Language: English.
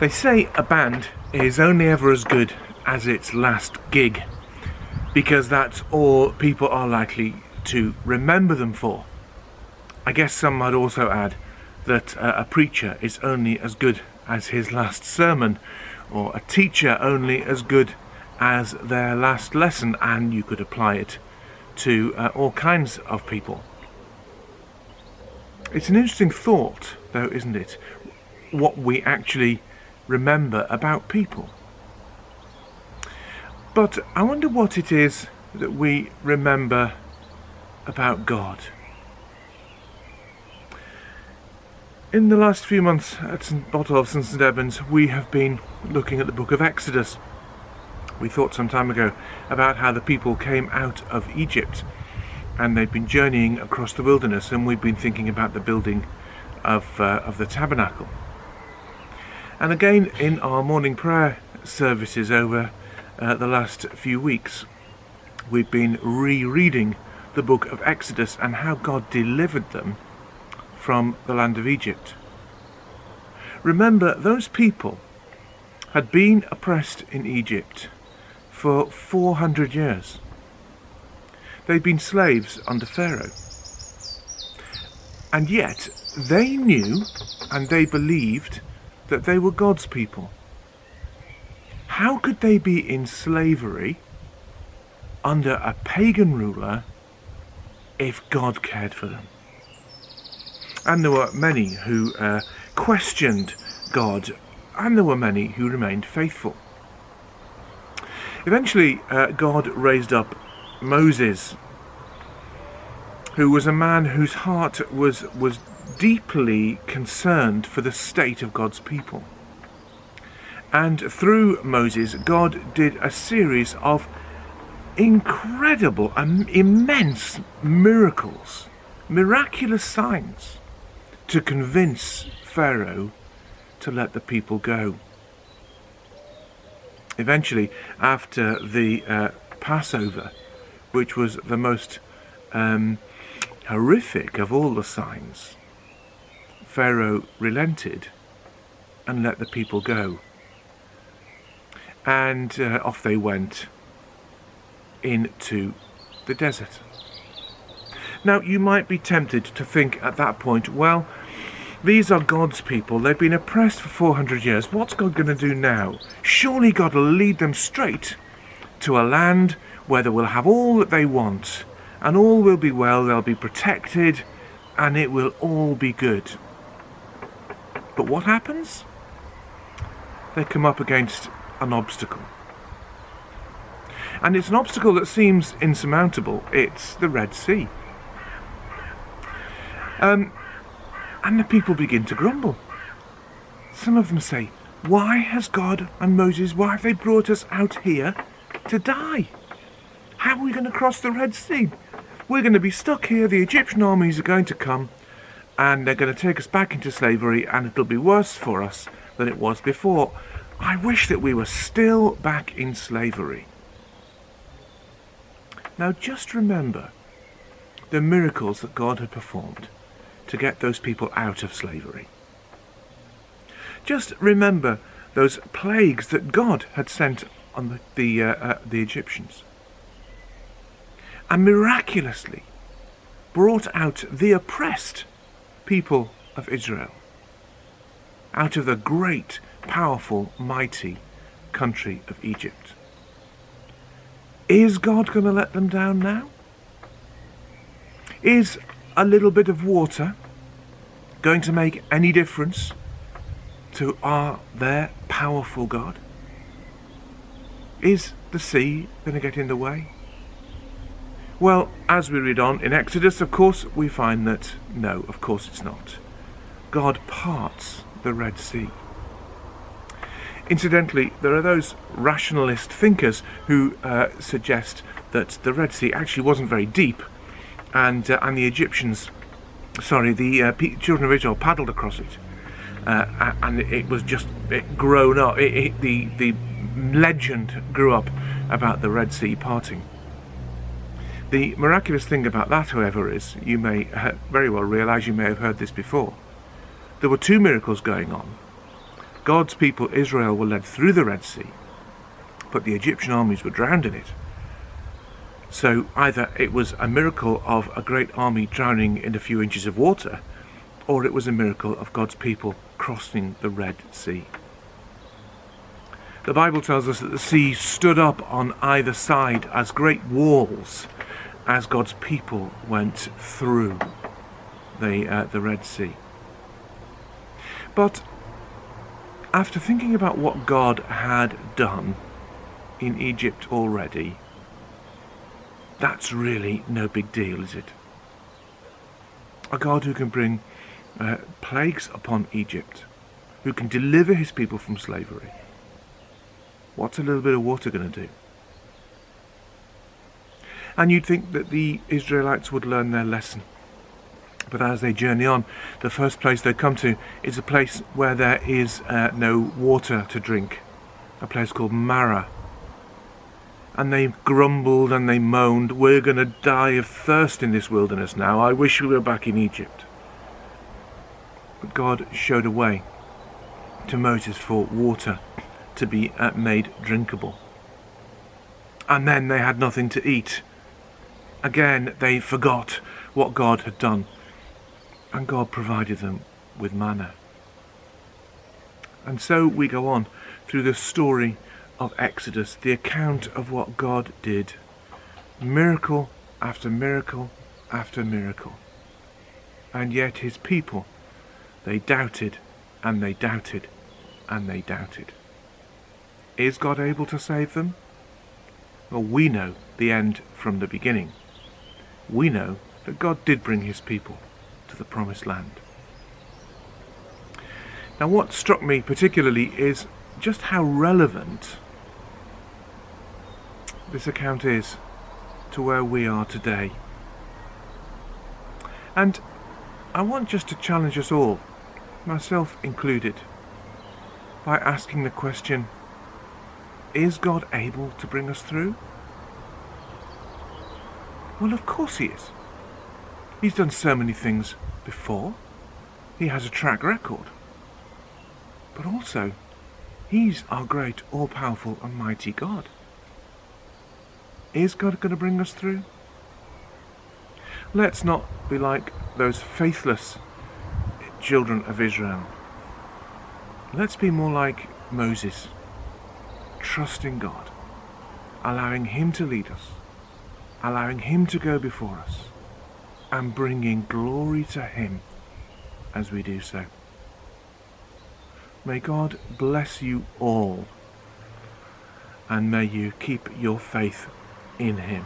They say a band is only ever as good as its last gig, because that's all people are likely to remember them for. I guess some might also add that a preacher is only as good as his last sermon, or a teacher only as good as their last lesson, and you could apply it to all kinds of people. It's an interesting thought, though, isn't it? What we actually remember about people. But I wonder what it is that we remember about God. In the last few months at St Botolph's and St Edmunds, we have been looking at the book of Exodus. We thought some time ago about how the people came out of Egypt and they've been journeying across the wilderness, and we've been thinking about the building of the tabernacle. And again, in our morning prayer services over the last few weeks, we've been rereading the book of Exodus and how God delivered them from the land of Egypt. Remember, those people had been oppressed in Egypt for 400 years. They'd been slaves under Pharaoh. And yet, they knew and they believed that they were God's people. How could they be in slavery under a pagan ruler if God cared for them? And there were many who questioned God, and there were many who remained faithful. Eventually, God raised up Moses, who was a man whose heart was deeply concerned for the state of God's people. And through Moses, God did a series of incredible, immense miracles, miraculous signs, to convince Pharaoh to let the people go. Eventually, after the Passover, which was the most horrific of all the signs, Pharaoh relented and let the people go. And off they went into the desert. Now, you might be tempted to think at that point, well, these are God's people. They've been oppressed for 400 years. What's God going to do now? Surely God will lead them straight to a land where they will have all that they want, and all will be well, they'll be protected, and it will all be good. But what happens? They come up against an obstacle. And it's an obstacle that seems insurmountable. It's the Red Sea. And the people begin to grumble. Some of them say, why has God and Moses, why have they brought us out here to die? How are we going to cross the Red Sea? We're going to be stuck here, the Egyptian armies are going to come, and they're going to take us back into slavery, and it'll be worse for us than it was before. I wish that we were still back in slavery. Now just remember the miracles that God had performed to get those people out of slavery. Just remember those plagues that God had sent on the Egyptians, and miraculously brought out the oppressed people of Israel out of the great, powerful, mighty country of Egypt. Is God going to let them down now? Is a little bit of water going to make any difference to their powerful God? Is the sea going to get in the way? Well, as we read on in Exodus, of course, we find that no, of course it's not. God parts the Red Sea. Incidentally, there are those rationalist thinkers who suggest that the Red Sea actually wasn't very deep, and the Egyptians, the children of Israel paddled across it, and it was just grown up. The legend grew up about the Red Sea parting. The miraculous thing about that, however, is you may very well realise, you may have heard this before. There were two miracles going on. God's people, Israel, were led through the Red Sea, but the Egyptian armies were drowned in it. So either it was a miracle of a great army drowning in a few inches of water, or it was a miracle of God's people crossing the Red Sea. The Bible tells us that the sea stood up on either side as great walls as God's people went through the Red Sea. But after thinking about what God had done in Egypt already, that's really no big deal, is it? A God who can bring plagues upon Egypt, who can deliver his people from slavery. What's a little bit of water going to do? And you'd think that the Israelites would learn their lesson. But as they journey on, the first place they come to is a place where there is no water to drink, a place called Marah. And they grumbled and they moaned, "We're going to die of thirst in this wilderness now. I wish we were back in Egypt." But God showed a way to Moses for water to be made drinkable. And then they had nothing to eat. Again, they forgot what God had done. And God provided them with manna. And so we go on through the story of Exodus, the account of what God did. Miracle after miracle after miracle. And yet his people, they doubted and they doubted and they doubted. Is God able to save them? Well, we know the end from the beginning. We know that God did bring his people to the promised land. Now, what struck me particularly is just how relevant this account is to where we are today. And I want just to challenge us all, myself included, by asking the question, is God able to bring us through? Well, of course he is. He's done so many things before. He has a track record. But also, he's our great, all-powerful and mighty God. Is God going to bring us through? Let's not be like those faithless children of Israel. Let's be more like Moses, trusting God, allowing him to lead us, allowing him to go before us, and bringing glory to him as we do so. May God bless you all, and may you keep your faith in him.